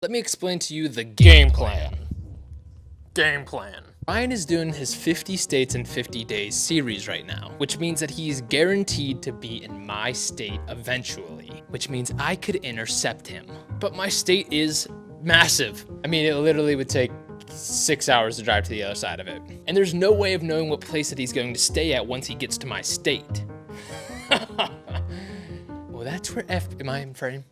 Let me explain to you the game plan. Ryan is doing his 50 states in 50 days series right now, which means that he is guaranteed to be in my state eventually, which means I could intercept him. But my state is massive. I mean, it literally would take 6 hours to drive to the other side of it. And there's no way of knowing what place that he's going to stay at once he gets to my state. Well, that's where am I in frame?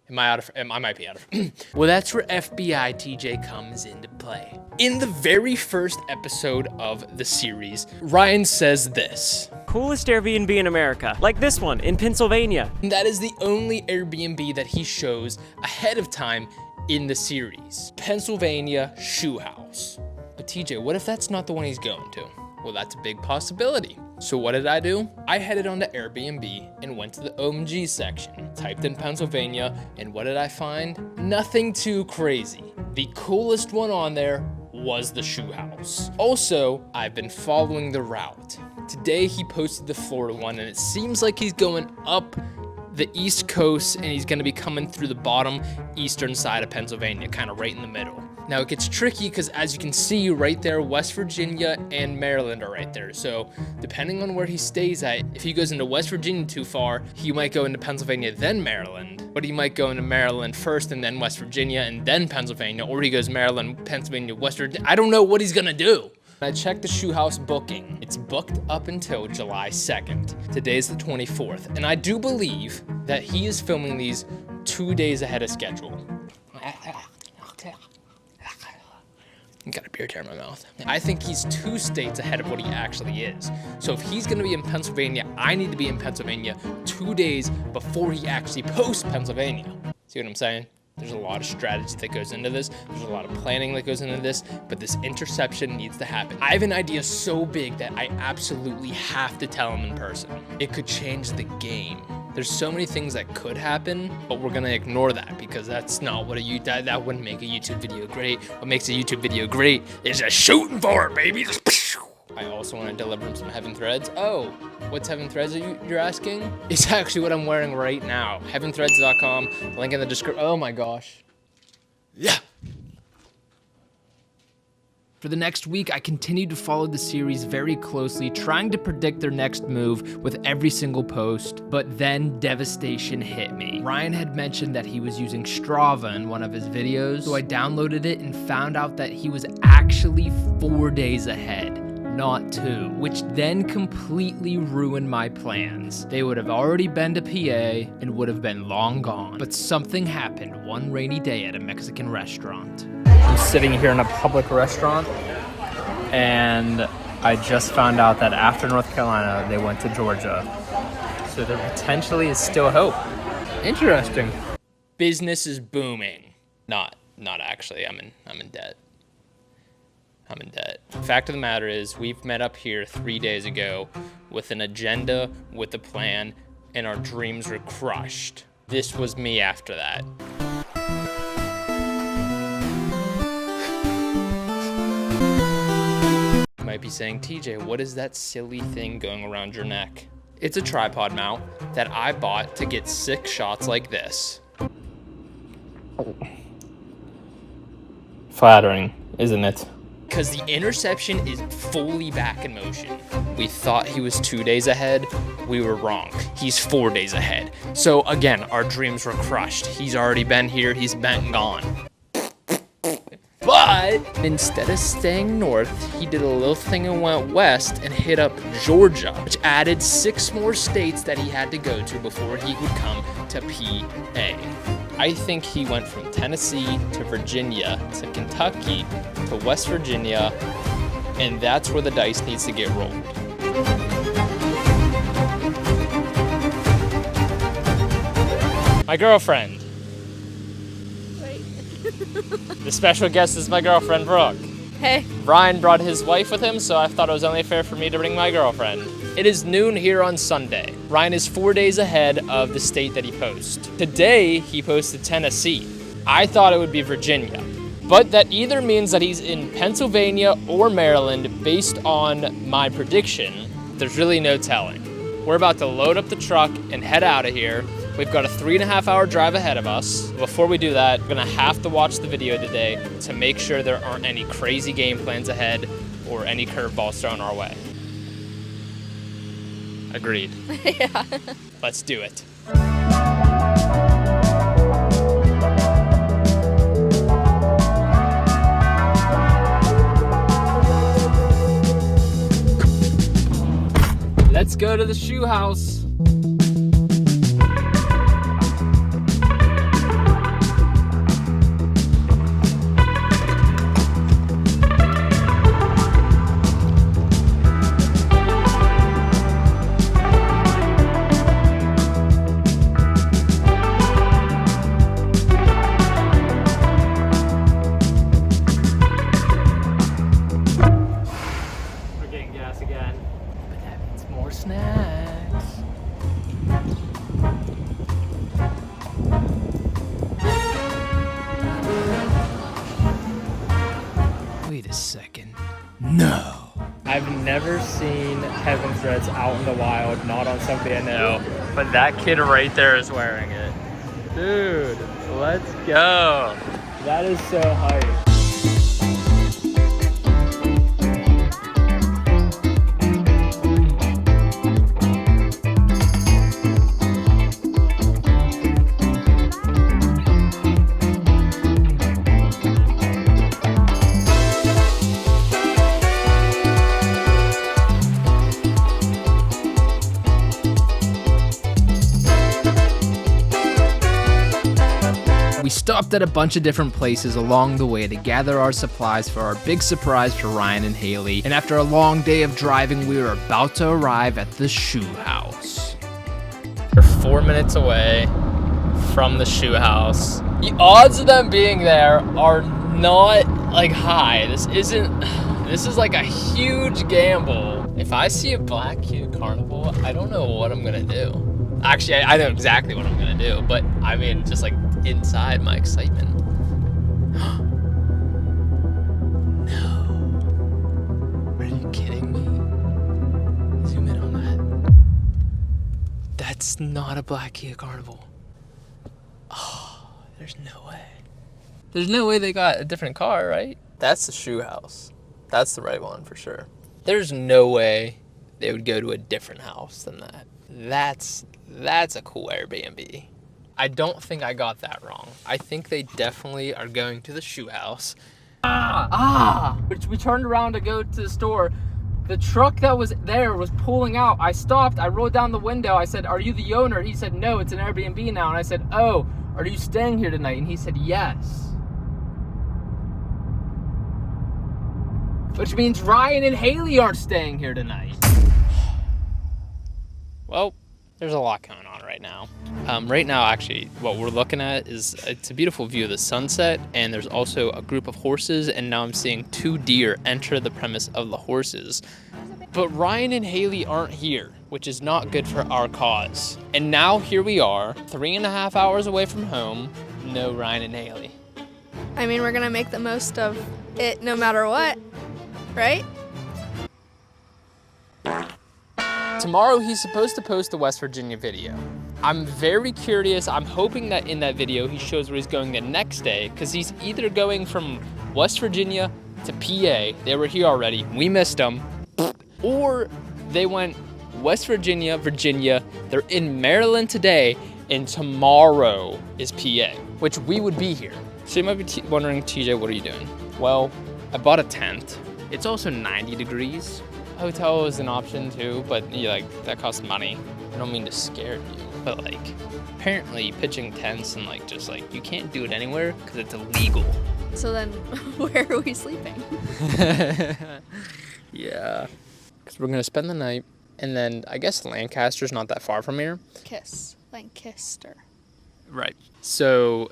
Am I out of frame? I might be out of frame. Well, that's where FBI TJ comes into play. In the very first episode of the series, Ryan says this. Coolest Airbnb in America, like this one in Pennsylvania. And that is the only Airbnb that he shows ahead of time in the series. Pennsylvania Shoe House. But TJ, what if that's not the one he's going to? Well, that's a big possibility. So what did I do? I headed on to Airbnb and went to the OMG section, typed in Pennsylvania, and what did I find? Nothing too crazy. The coolest one on there was the Shoe House. Also, I've been following the route. Today he posted the Florida one, and it seems like he's going up the East Coast, and he's gonna be coming through the bottom eastern side of Pennsylvania, kind of right in the middle. Now it gets tricky because as you can see right there, West Virginia and Maryland are right there. So depending on where he stays at, if he goes into West Virginia too far, he might go into Pennsylvania, then Maryland, but he might go into Maryland first and then West Virginia and then Pennsylvania, or he goes Maryland, Pennsylvania, West Virginia. I don't know what he's gonna do. I checked the Shoe House booking. It's booked up until July 2nd. Today's the 24th, and I do believe that he is filming these 2 days ahead of schedule. Got a beer tear in my mouth. I think he's 2 states ahead of what he actually is. So if he's gonna be in Pennsylvania, I need to be in Pennsylvania 2 days before he actually posts Pennsylvania. See what I'm saying? There's a lot of strategy that goes into this. There's a lot of planning that goes into this, but this interception needs to happen. I have an idea so big that I absolutely have to tell him in person. It could change the game. There's so many things that could happen, but we're gonna ignore that because that's not what that wouldn't make a YouTube video great. What makes a YouTube video great is just shooting for it, baby. Just I also want to deliver him some Heaven Threads. Oh, what's Heaven Threads you're asking? It's actually what I'm wearing right now. HeavenThreads.com, link in the description. Oh my gosh. Yeah. For the next week, I continued to follow the series very closely, trying to predict their next move with every single post, but then devastation hit me. Ryan had mentioned that he was using Strava in one of his videos, so I downloaded it and found out that he was actually 4 days ahead, not 2, which then completely ruined my plans. They would have already been to PA and would have been long gone. But something happened one rainy day at a Mexican restaurant. I'm sitting here in a public restaurant, and I just found out that after North Carolina, they went to Georgia. So there potentially is still hope. Interesting. Business is booming. Not actually. I'm in debt. I'm in debt. Fact of the matter is, we've met up here 3 days ago with an agenda, with a plan, and our dreams were crushed. This was me after that. You might be saying, TJ, what is that silly thing going around your neck? It's a tripod mount that I bought to get 6 shots like this. Flattering, isn't it? Because the interception is fully back in motion. We thought he was 2 days ahead. We were wrong. He's 4 days ahead. So again, our dreams were crushed. He's already been here. He's been gone. But instead of staying north, he did a little thing and went west and hit up Georgia, which added 6 more states that he had to go to before he would come to PA. I think he went from Tennessee to Virginia to Kentucky to West Virginia, and that's where the dice needs to get rolled. My girlfriend. Wait. The special guest is my girlfriend, Brooke. Hey. Ryan brought his wife with him, so I thought it was only fair for me to bring my girlfriend. It is noon here on Sunday. Ryan is 4 days ahead of the state that he posts. Today, he posted Tennessee. I thought it would be Virginia, but that either means that he's in Pennsylvania or Maryland based on my prediction. There's really no telling. We're about to load up the truck and head out of here. We've got a 3.5 hour drive ahead of us. Before we do that, we're gonna have to watch the video today to make sure there aren't any crazy game plans ahead or any curveballs thrown our way. Agreed. Yeah. Let's do it. Let's go to the shoe house. We're getting gas again. But that means more snacks. Wait a second. No. I've never seen Heaven Threads out in the wild, not on somebody I know. But that kid right there is wearing it. Dude, let's go. That is so hype. We stopped at a bunch of different places along the way to gather our supplies for our big surprise for Ryan and Haley. And after a long day of driving, we were about to arrive at the shoe house. We're 4 minutes away from the shoe house. The odds of them being there are not like high. This is like a huge gamble. If I see a black cute carnival, I don't know what I'm gonna do. Actually, I know exactly what I'm gonna do, but I mean, just like inside my excitement. No. Are you kidding me? Zoom in on that. That's not a black Kia Carnival. Oh, there's no way. There's no way they got a different car, right? That's the shoe house. That's the right one for sure. There's no way they would go to a different house than that. That's a cool Airbnb. I don't think I got that wrong. I think they definitely are going to the shoe house. We turned around to go to the store. The truck that was there was pulling out. I stopped, I rolled down the window. I said, "Are you the owner?" He said, "No, it's an Airbnb now." And I said, "Oh, are you staying here tonight?" And he said, "Yes." Which means Ryan and Haley aren't staying here tonight. Well, there's a lot going on right now. Right now, actually, what we're looking at is, it's a beautiful view of the sunset, and there's also a group of horses, and now I'm seeing 2 deer enter the premise of the horses. But Ryan and Haley aren't here, which is not good for our cause. And now here we are, 3.5 hours away from home, no Ryan and Haley. I mean, we're gonna make the most of it no matter what, right? Tomorrow he's supposed to post the West Virginia video. I'm very curious. I'm hoping that in that video he shows where he's going the next day, because he's either going from West Virginia to PA. They were here already. We missed them. Or they went West Virginia, Virginia. They're in Maryland today, and tomorrow is PA, which we would be here. So you might be wondering, TJ, what are you doing? Well, I bought a tent. It's also 90 degrees. Hotel is an option too, but that costs money. I don't mean to scare you, but apparently pitching tents and you can't do it anywhere because it's illegal. So then, where are we sleeping? Yeah, because we're gonna spend the night, and then I guess Lancaster's not that far from here. Lancaster. Right. So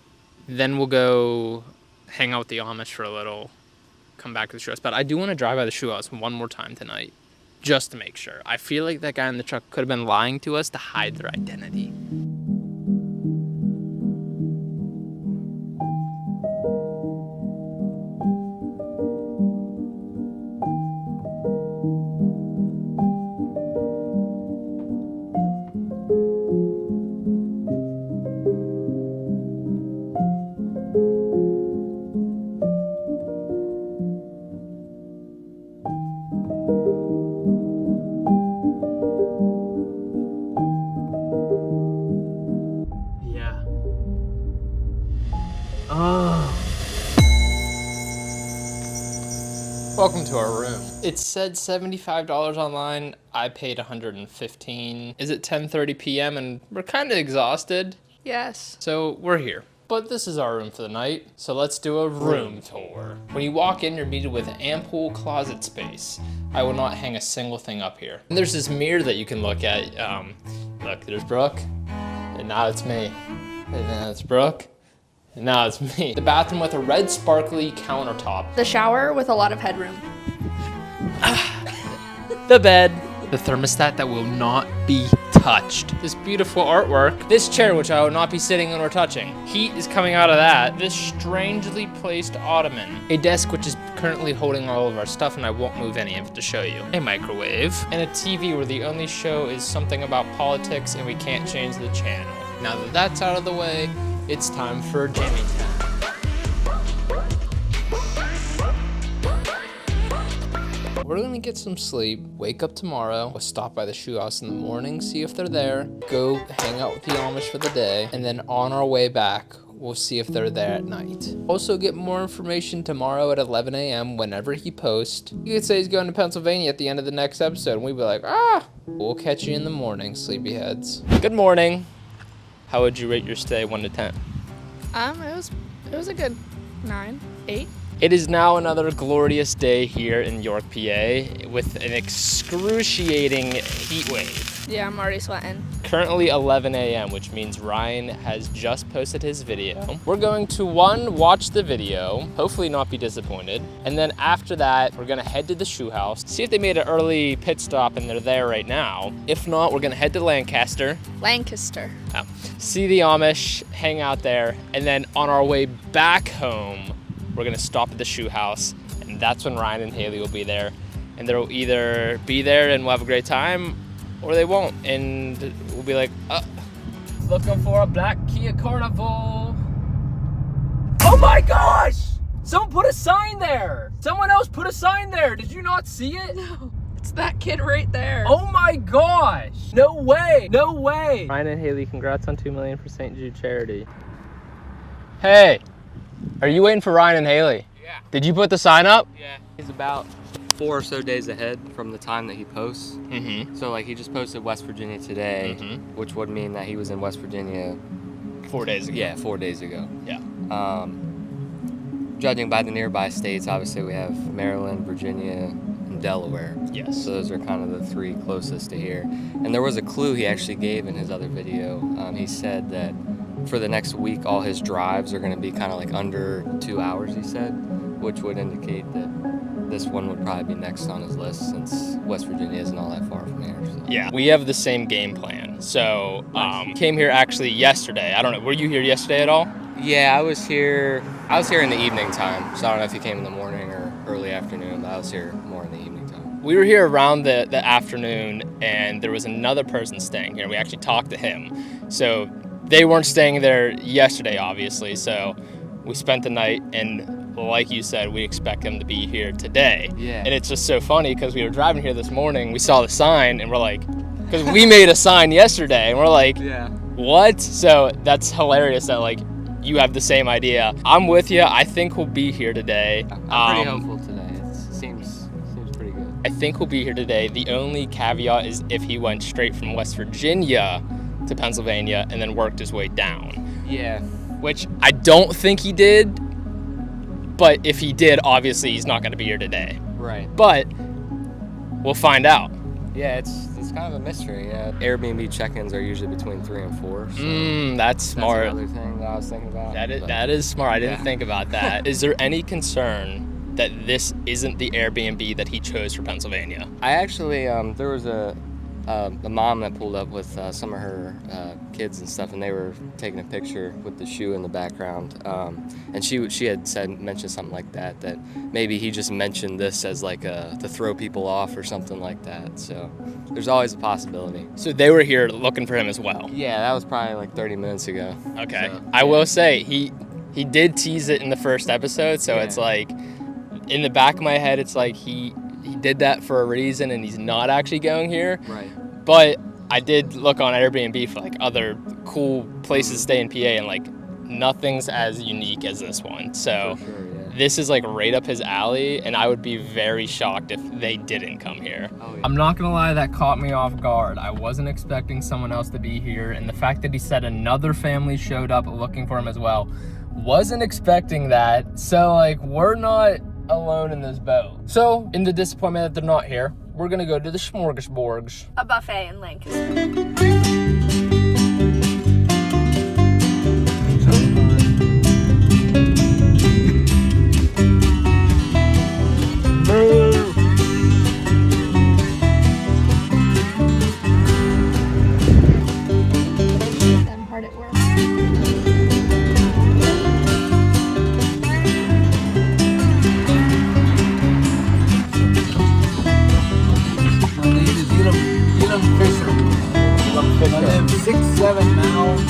then we'll go hang out with the Amish for a little, come back to the shoe house. But I do want to drive by the shoe house one more time tonight, just to make sure. I feel like that guy in the truck could have been lying to us to hide their identity. Welcome to our room. It said $75 online. I paid $115. Is it 10:30 p.m. and we're kind of exhausted? Yes. So we're here. But this is our room for the night, so let's do a room tour. When you walk in, you're greeted with ample closet space. I will not hang a single thing up here. And there's this mirror that you can look at. Look, there's Brooke, and now it's me. And then it's Brooke, and now it's me. The bathroom with a red sparkly countertop. The shower with a lot of headroom. The bed. The thermostat that will not be touched. This beautiful artwork. This chair, which I will not be sitting on or touching. Heat is coming out of that. This strangely placed ottoman. A desk which is currently holding all of our stuff, and I won't move any of it to show you. A microwave. And a TV where the only show is something about politics and we can't change the channel. Now that that's out of the way, it's time for Jimmy time. We're gonna get some sleep, wake up tomorrow, we'll stop by the shoe house in the morning, see if they're there, go hang out with the Amish for the day, and then on our way back, we'll see if they're there at night. Also get more information tomorrow at 11 a.m. whenever he posts. You could say he's going to Pennsylvania at the end of the next episode, and we'd be like, we'll catch you in the morning, sleepyheads. Good morning. How would you rate your stay, 1 to 10? It was a good 9, 8. It is now another glorious day here in York, PA, with an excruciating heat wave. Yeah, I'm already sweating. Currently 11 a.m., which means Ryan has just posted his video. We're going to, watch the video, hopefully not be disappointed. And then after that, we're gonna head to the shoe house, see if they made an early pit stop and they're there right now. If not, we're gonna head to Lancaster. See the Amish, hang out there, and then on our way back home, we're gonna stop at the shoe house, and that's when Ryan and Haley will be there. And they'll either be there and we'll have a great time, or they won't, and we'll be like, looking for a black Kia Carnival. Oh my gosh! Someone put a sign there! Someone else put a sign there! Did you not see it? No, it's that kid right there. Oh my gosh! No way! No way! Ryan and Haley, congrats on $2 million for St. Jude charity. Hey! Are you waiting for Ryan and Haley? Yeah. Did you put the sign up? Yeah. He's about 4 or so days ahead from the time that he posts. Mm-hmm. So like he just posted West Virginia today, which would mean that he was in West Virginia 4 days ago. Yeah, 4 days ago. Yeah. Judging by the nearby states, obviously we have Maryland, Virginia, and Delaware. Yes. So those are kind of the 3 closest to here. And there was a clue he actually gave in his other video. He said that for the next week, all his drives are going to be kind of like under 2 hours, he said, which would indicate that this one would probably be next on his list since West Virginia isn't all that far from here. So. Yeah, we have the same game plan. So, came here actually yesterday. I don't know, were you here yesterday at all? Yeah, I was here in the evening time. So I don't know if you came in the morning or early afternoon, but I was here more in the evening time. We were here around the afternoon, and there was another person staying here. We actually talked to him. So they weren't staying there yesterday, obviously, so we spent the night, and like you said, we expect them to be here today. Yeah. And it's just so funny because we were driving here this morning, we saw the sign, and we're like, because we made a sign yesterday, and we're like, yeah, what? So that's hilarious that like you have the same idea. I'm with you. I think we'll be here today. I'm pretty hopeful today. It seems pretty good. I think we'll be here today. The only caveat is if he went straight from West Virginia to Pennsylvania and then worked his way down. Yeah. Which I don't think he did, but if he did, obviously he's not going to be here today. Right. But we'll find out. Yeah, it's kind of a mystery. Yeah. Airbnb check-ins are usually between 3 and 4. So That's smart. That's another thing that I was thinking about. That is smart. I didn't think about that. Is there any concern that this isn't the Airbnb that he chose for Pennsylvania? I actually, there was a mom that pulled up with some of her kids and stuff, and they were taking a picture with the shoe in the background. And she had mentioned something like that maybe he just mentioned this as like to throw people off or something like that. So there's always a possibility. So they were here looking for him as well. Yeah, that was probably like 30 minutes ago. Okay. So, I will say he did tease it in the first episode, so it's like in the back of my head it's like he did that for a reason and he's not actually going here. Right. But I did look on Airbnb for like other cool places to stay in PA, and like nothing's as unique as this one. So For sure, yeah. this is like right up his alley, and I would be very shocked if they didn't come here. Oh, yeah. I'm not gonna lie, that caught me off guard. I wasn't expecting someone else to be here, and the fact that he said another family showed up looking for him as well, wasn't expecting that. So like, we're not alone in this boat. So in the disappointment that they're not here, we're gonna go to the smorgasbords. A buffet in Lancaster. Them hard at work. Fisher. 6-7 mouths.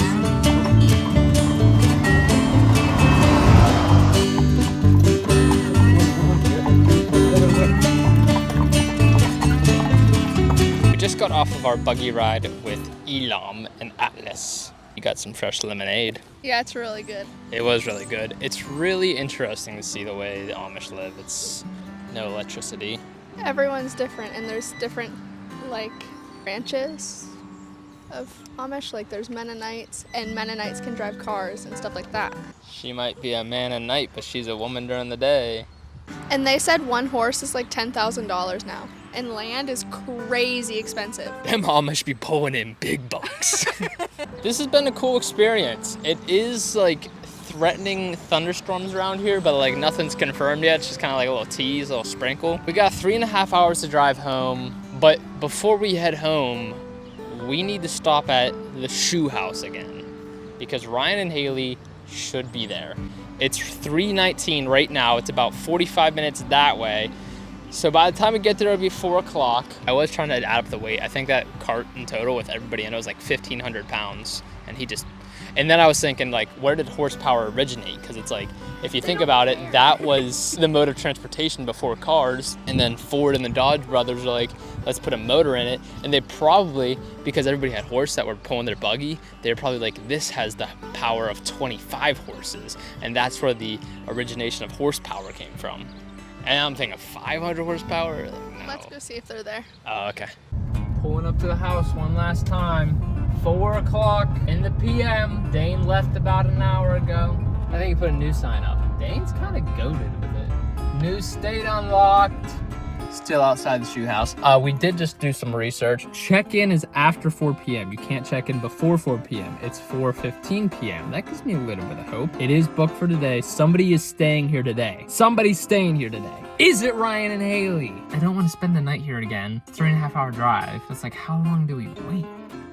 We just got off of our buggy ride with Elam and Atlas. You got some fresh lemonade. Yeah, it's really good. It was really good. It's really interesting to see the way the Amish live. It's no electricity. Everyone's different, and there's different, like, branches of Amish. Like, there's Mennonites, and Mennonites can drive cars and stuff like that. She might be a man at night, but she's a woman during the day. And they said one horse is like $10,000 now, and land is crazy expensive. Them Amish be pulling in big bucks. This has been a cool experience. It is like threatening thunderstorms around here, but like nothing's confirmed yet. It's just kind of like a little tease, a little sprinkle. We got 3.5 hours to drive home, but before we head home, we need to stop at the shoe house again because Ryan and Haley should be there. It's 3:19 right now. It's about 45 minutes that way. So by the time we get there, it'll be 4 o'clock. I was trying to add up the weight. I think that cart in total with everybody in it was like 1,500 pounds. And then I was thinking, like, where did horsepower originate? Because it's like, if you think about it, that was the mode of transportation before cars. And then Ford and the Dodge brothers are like, let's put a motor in it. And they probably, because everybody had horse that were pulling their buggy, they were probably like, this has the power of 25 horses. And that's where the origination of horsepower came from. And I'm thinking 500 horsepower? Like, no. Let's go see if they're there. Oh, okay. Pulling up to the house one last time. 4 o'clock in the PM. Dane left about an hour ago. I think he put a new sign up. Dane's kind of goated with it. New state unlocked. Still outside the shoe house. We did just do some research. Check-in is after 4 p.m. You can't check in before 4 p.m. It's 4:15 p.m. That gives me a little bit of hope. It is booked for today. Somebody is staying here today. Somebody's staying here today. Is it Ryan and Haley? I don't want to spend the night here again. 3.5 hour drive. It's like, how long do we wait?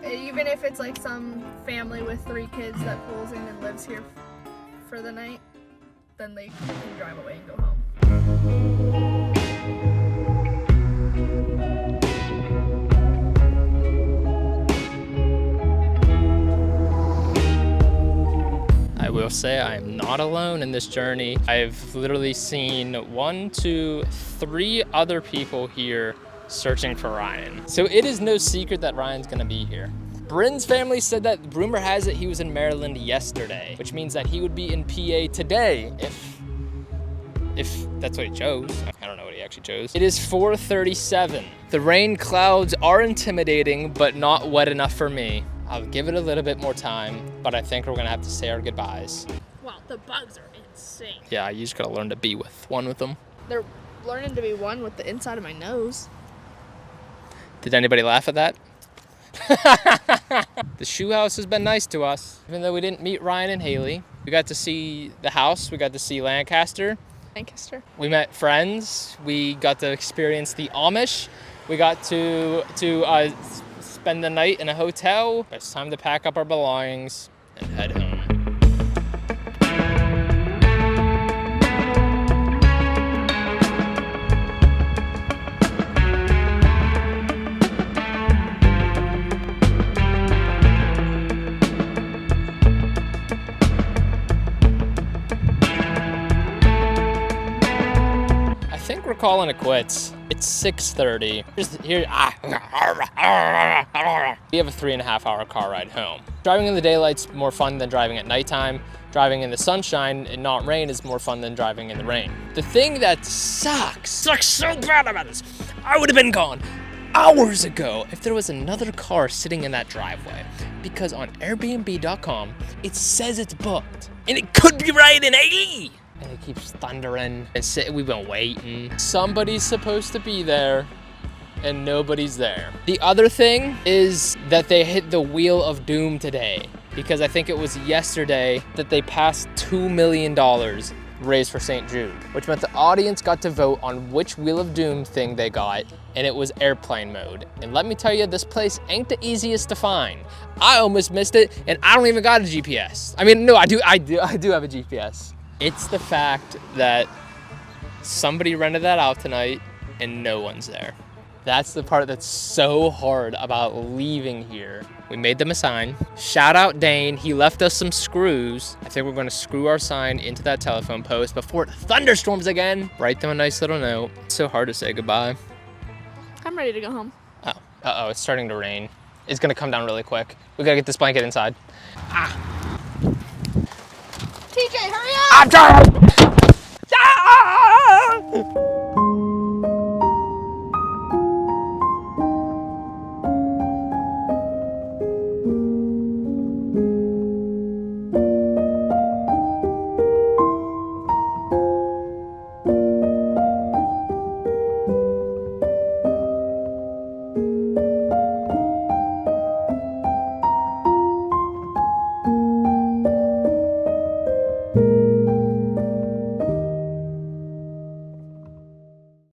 Even if it's like some family with 3 kids that pulls in and lives here for the night, then they can drive away and go home. I will say I am not alone in this journey. I've literally seen 1, 2, 3 other people here searching for Ryan. So it is no secret that Ryan's gonna be here. Bryn's family said that rumor has it he was in Maryland yesterday, which means that he would be in PA today if that's what he chose. I don't know what he actually chose. It is 4:37. The rain clouds are intimidating, but not wet enough for me. I'll give it a little bit more time, but I think we're gonna have to say our goodbyes. Wow, the bugs are insane. Yeah, you just gotta learn to be one with them. They're learning to be one with the inside of my nose. Did anybody laugh at that? The shoe house has been nice to us. Even though we didn't meet Ryan and Haley, we got to see the house, we got to see Lancaster. We met friends, we got to experience the Amish, we got to spend the night in a hotel. It's time to pack up our belongings and head home. we're calling it quits. It's 6:30. Just here. We have a 3.5-hour car ride home. Driving in the daylight's more fun than driving at nighttime. Driving in the sunshine and not rain is more fun than driving in the rain. The thing that sucks so bad about this, I would have been gone hours ago if there was another car sitting in that driveway. Because on Airbnb.com, it says it's booked. And it could be right in AE. And it keeps thundering. We've been waiting. Somebody's supposed to be there, and nobody's there. The other thing is that they hit the Wheel of Doom today, because I think it was yesterday that they passed $2 million raised for St. Jude, which meant the audience got to vote on which Wheel of Doom thing they got, and it was airplane mode. And let me tell you, this place ain't the easiest to find. I almost missed it, and I don't even got a GPS. I mean, no, I do have a GPS. It's the fact that somebody rented that out tonight and no one's there. That's the part that's so hard about leaving here. We made them a sign. Shout out Dane, he left us some screws. I think we're gonna screw our sign into that telephone post before it thunderstorms again. Write them a nice little note. It's so hard to say goodbye. I'm ready to go home. Oh, uh-oh, it's starting to rain. It's gonna come down really quick. We gotta get this blanket inside. TJ, hurry up! I'm trying!